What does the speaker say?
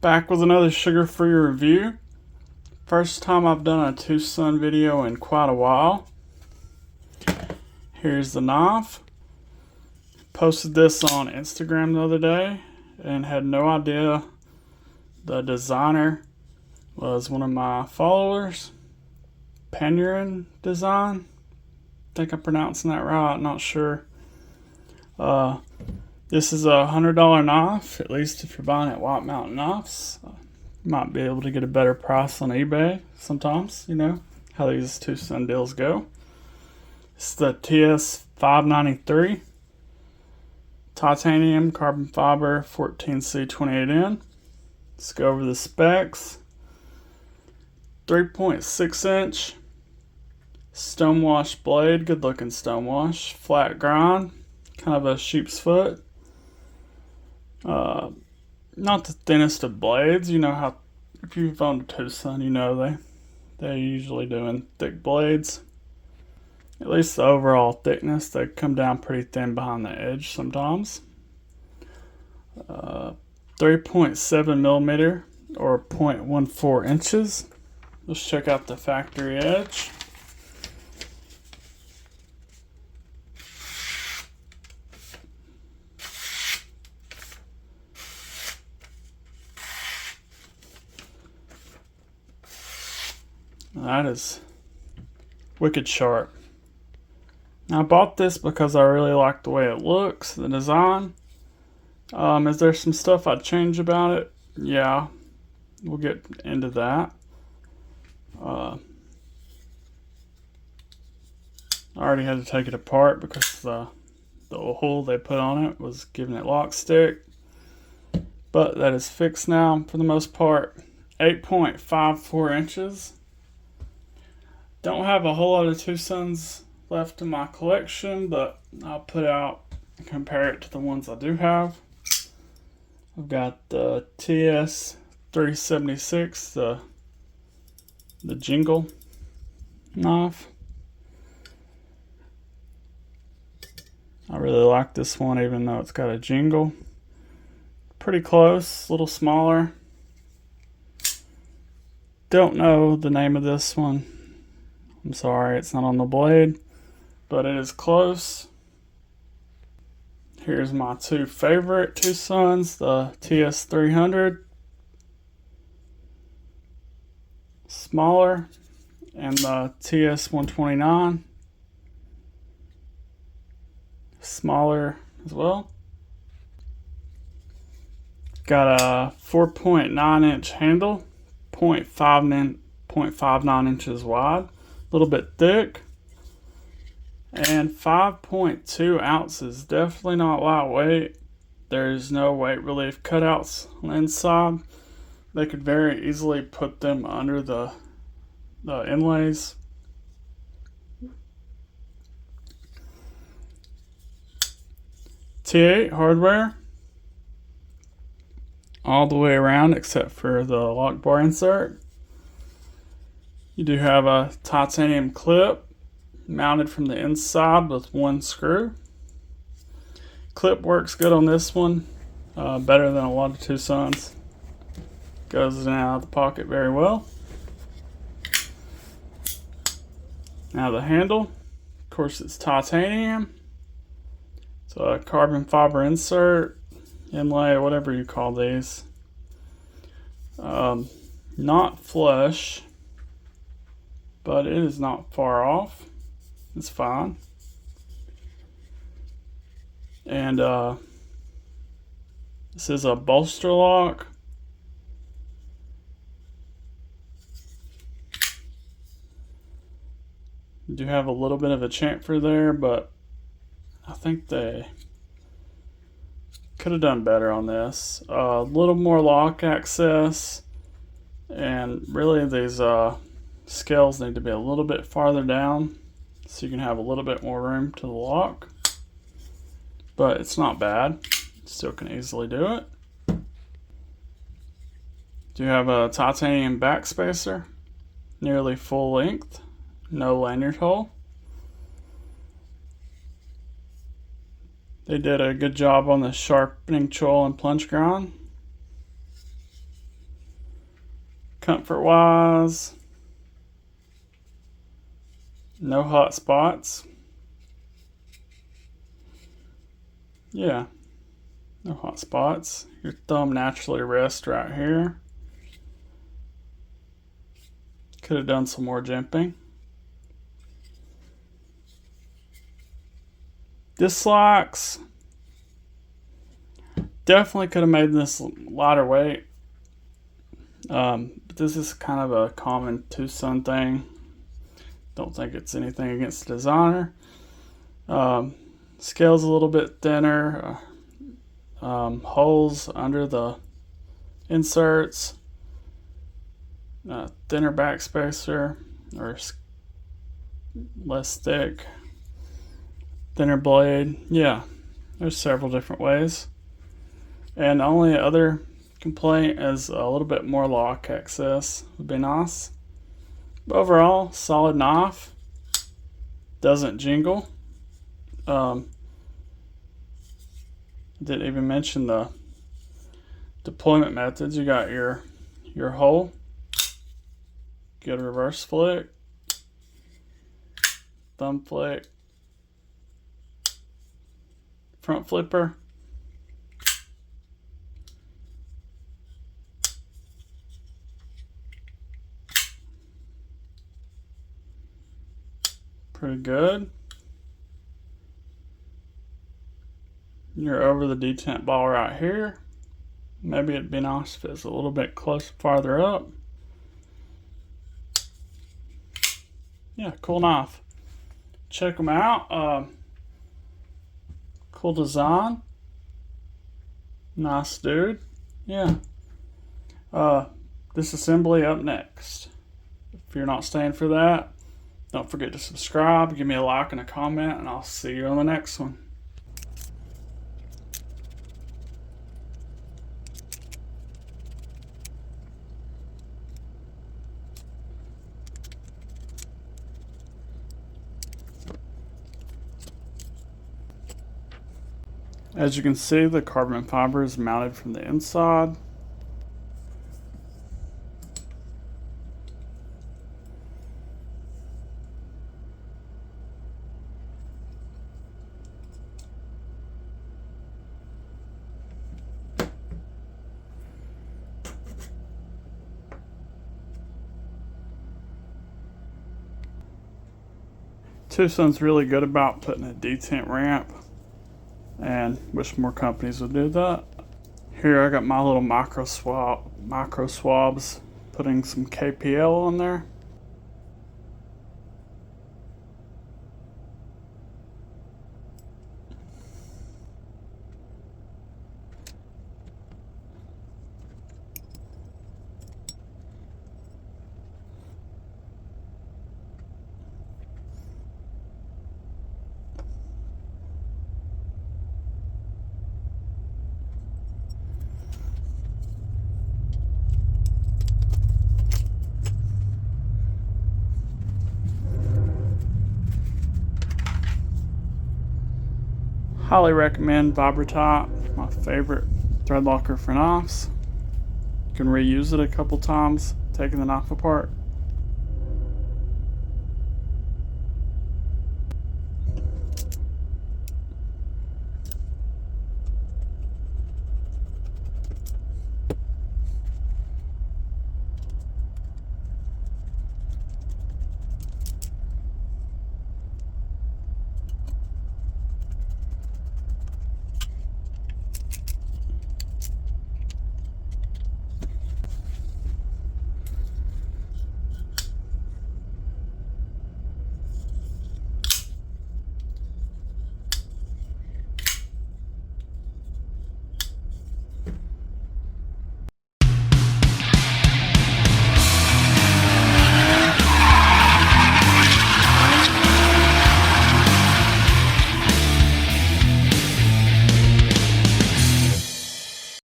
Back with another sugar-free review. First time I've done a Twosun video in quite a while. Here's the knife. Posted this on Instagram the other day and had no idea the designer was one of my followers. Panurin Design. I think I'm pronouncing that right, not sure. This is a $100 knife, at least if you're buying at White Mountain Knives. You might be able to get a better price on eBay sometimes, you know how these Twosun deals go. It's the TS593. Titanium, carbon fiber, 14C28N. Let's go over the specs. 3.6 inch stonewash blade, good looking stonewash, flat grind, kind of a sheep's foot. Not the thinnest of blades. You know how if you've owned a Twosun, you know they're usually doing thick blades. At least the overall thickness, they come down pretty thin behind the edge sometimes. 3.7 millimeter or 0.14 inches. Let's check out the factory edge. That is wicked sharp. Now, I bought this because I really like the way it looks, the design. Is there some stuff I'd change about it? Yeah, we'll get into that. I already had to take it apart because the hole they put on it was giving it lock stick. But that is fixed now for the most part. 8.54 inches. Don't have a whole lot of Twosuns left in my collection, but I'll put out and compare it to the ones I do have. I've got the TS376, the jingle knife. I really like this one even though it's got a jingle. Pretty close, a little smaller. Don't know the name of this one. I'm sorry, it's not on the blade, but it is close. Here's my two favorite Twosuns, the TS300, smaller, and the TS129, smaller as well. Got a 4.9 inch handle, 0.59 inches wide. A little bit thick, and 5.2 ounces. Definitely not lightweight. There's no weight relief cutouts on the inside. They could very easily put them under the inlays. T8 hardware all the way around except for the lock bar insert. You do have a titanium clip mounted from the inside with one screw. Clip works good on this one, better than a lot of Twosuns. Goes in and out of the pocket very well. Now the handle, of course it's titanium. It's a carbon fiber insert, inlay, whatever you call these. Not flush, but it is not far off. It's fine. And this is a bolster lock. You do have a little bit of a chamfer there, but I think they could have done better on this. A little more lock access, and really these scales need to be a little bit farther down so you can have a little bit more room to the lock, but it's not bad. Still can easily do it. Do have a titanium back spacer, nearly full length, no lanyard hole. They did a good job on the sharpening choil and plunge grind. Comfort wise, no hot spots. Yeah, no hot spots. Your thumb naturally rests right here. Could have done some more jimping. Dislikes. Definitely could have made this lighter weight. But this is kind of a common Twosun thing. Don't think it's anything against the designer. Scale's a little bit thinner. Holes under the inserts. Thinner backspacer, or less thick. Thinner blade. Yeah, there's several different ways. And the only other complaint is a little bit more lock access would be nice. But overall, solid knife. Doesn't jingle. Didn't even mention the deployment methods. You got your hole. Get a reverse flick. Thumb flick. Front flipper. Pretty good. You're over the detent ball right here. Maybe it'd be nice if it's a little bit closer, farther up. Yeah, cool knife. Check them out. Cool design. Nice dude. Yeah. Disassembly up next. If you're not staying for that, don't forget to subscribe, give me a like and a comment, and I'll see you on the next one. As you can see, the carbon fiber is mounted from the inside. Twosun's really good about putting a detent ramp, and wish more companies would do that. Here I got my little micro swabs, putting some KPL on there. Highly recommend Vibratop, my favorite thread locker for knives. You can reuse it a couple times, taking the knife apart.